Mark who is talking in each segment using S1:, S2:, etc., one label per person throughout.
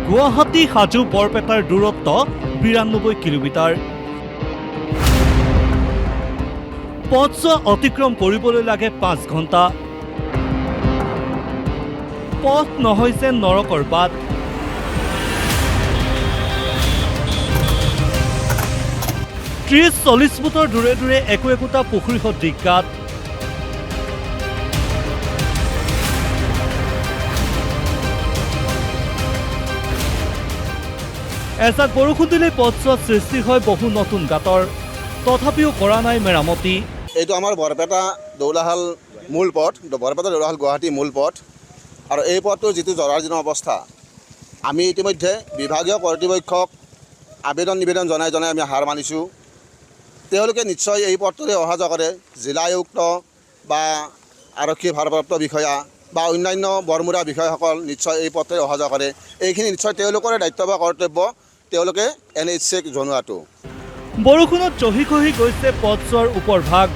S1: গুৱাহাটী হাজো বৰপেটাৰ দূৰত্ব ৯২ কিলোমিটাৰ। পথছোৱা অতিক্ৰম কৰিবলৈ লাগে ৫ ঘণ্টা। পথ নহয় যেন নৰকৰ বাট। ত্ৰিশ ৪০ ফুটৰ দূৰে দূৰে একোটা পুখুৰী সদৃশ গাঁত। এজাক বৰষুণ দিলেই পথছোৱাত সৃষ্টি হয় বহু নতুন গাঁতৰ, তথাপিও কৰা নাই মেৰামতি।
S2: এইটো আমাৰ বৰপেটা দৌলাহাল মূল পথ, বৰপেটা দৌলাহাল গুৱাহাটী মূল পথ। আৰু এই পথটোৰ যিটো জৰাজীৰ্ণ অৱস্থা, আমি ইতিমধ্যে বিভাগীয় কৰ্তৃপক্ষক নিবেদন জনাই আমি হাৰ মানিছোঁ। তেওঁলোকে নিশ্চয় এই পথটোৰে অহা যোৱা কৰে। জিলা আয়ুক্ত বা আৰক্ষী ভাৰপ্ৰাপ্ত বিষয়া বা অন্যান্য বৰমূৰা বিষয়াসকল নিশ্চয় এই পথটোৰে অহা যোৱা কৰে। এইখিনি নিশ্চয় তেওঁলোকৰে দায়িত্ব বা কৰ্তব্য, তেওঁলোকে NHC-ক জনোৱাটো।
S1: বৰষুণত চহি খহি গৈছে পথছোৱাৰ ওপৰভাগ।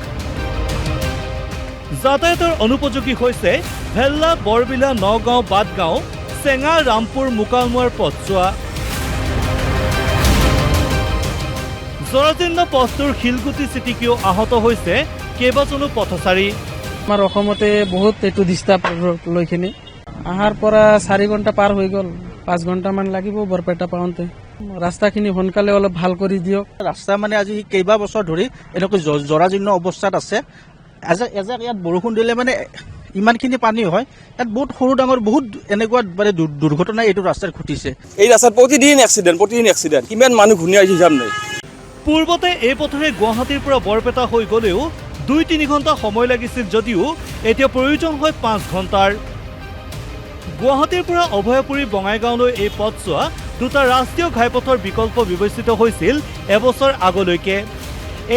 S1: যাতায়াতৰ অনুপযোগী হৈছে ভেল্লা, বৰবিলা, নগাঁও, বাটগাঁও, চেঙা, ৰামপুৰ, মোকালমোৱাৰ পথছোৱা। জৰাজীৰ্ণ পথটোৰ শিলগুটি ছিটিকিও আহত হৈছে কেইবাজনো পথচাৰী।
S3: আমাৰ অসমতে বহুত এইটো ডিষ্টাৰ্ব লৈখিনি আহাৰ পৰা 4 ঘণ্টা পাৰ হৈ গ'ল, 5 ঘণ্টামান লাগিব বৰপেটা পাওঁতে। ৰাস্তাখিনি সোনকালে অলপ ভাল কৰি দিয়ক।
S4: ৰাস্তা মানে আজি কেইবা বছৰ ধৰি এনেকৈ জৰাজীৰ্ণ অৱস্থাত আছে। এজাক ইয়াত বৰষুণ দিলে মানে ইমানখিনি পানী হয়। ইয়াত বহুত সৰু ডাঙৰ বহুত এনেকুৱা মানে দুৰ্ঘটনা এইটো ৰাস্তাত ঘটিছে।
S5: এই ৰাস্তাত প্ৰতিদিন এক্সিডেণ্ট, কিমান মানুহ ঘূৰি আহিছে হিচাপ নাই।
S1: পূৰ্বতে এই পথেৰে গুৱাহাটীৰ পৰা বৰপেটা হৈ গ'লেও ২-৩ ঘণ্টা সময় লাগিছিল যদিও এতিয়া প্ৰয়োজন হয় ৫ ঘণ্টাৰ। গুৱাহাটীৰ পৰা অভয়পুৰী বঙাইগাঁওলৈ এই পথছোৱা দুটা ৰাষ্ট্ৰীয় ঘাইপথৰ বিকল্প বিবেচিত হৈছিল এবছৰ আগলৈকে।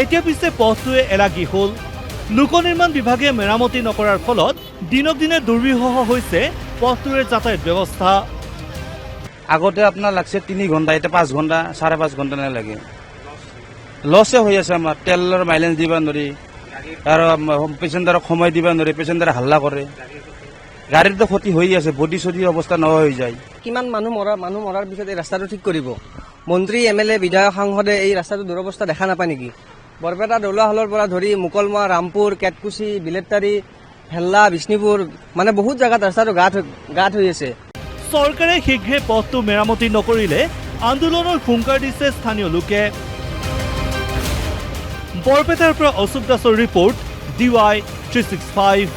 S1: এতিয়া পিছে পথটোৱে এলাগী হ'ল। লোক নিৰ্মাণ বিভাগে মেৰামতি নকৰাৰ ফলত দিনক দিনে দুৰ্বিষহ হৈছে পথটোৰে যাতায়াত ব্যৱস্থা।
S6: আগতে আপোনাৰ লাগছে 3 ঘণ্টা, এতিয়া 5 ঘণ্টা, 5.5 ঘণ্টা নালাগে। লছে হৈ আছে আমাৰ, তেলৰ মাইলেজ দিব নোৱাৰি আৰু পেচেঞ্জাৰক সময় দিব নোৱাৰি, পেচেঞ্জাৰে হাল্লা কৰে। গাড়ীৰতো ক্ষতি হৈ আছে, বডি চডি অৱস্থা নোহোৱা হৈ যায়।
S7: কিমান মানুহ মৰাৰ পিছত এই ৰাস্তাটো ঠিক কৰিব? মন্ত্ৰী, MLA, বিধায়ক, সাংসদে এই ৰাস্তাটো দুৰৱস্থা দেখা নাপায় নেকি? বৰপেটা দৌলাহালৰ পৰা ধৰি মোকলমোৱা, ৰামপুৰ, কেটকুচি, বিলেটাৰী, ভেল্লা, বিষ্ণুপুৰ, মানে বহুত জেগাত ৰাস্তাটো গাঁত হৈ আছে।
S1: চৰকাৰে শীঘ্ৰে পথটো মেৰামতি নকৰিলে আন্দোলনৰ হুংকাৰ দিছে স্থানীয় লোকে। বৰপেটাৰ পৰা অশোক দাসৰ ৰিপৰ্ট, DY 365।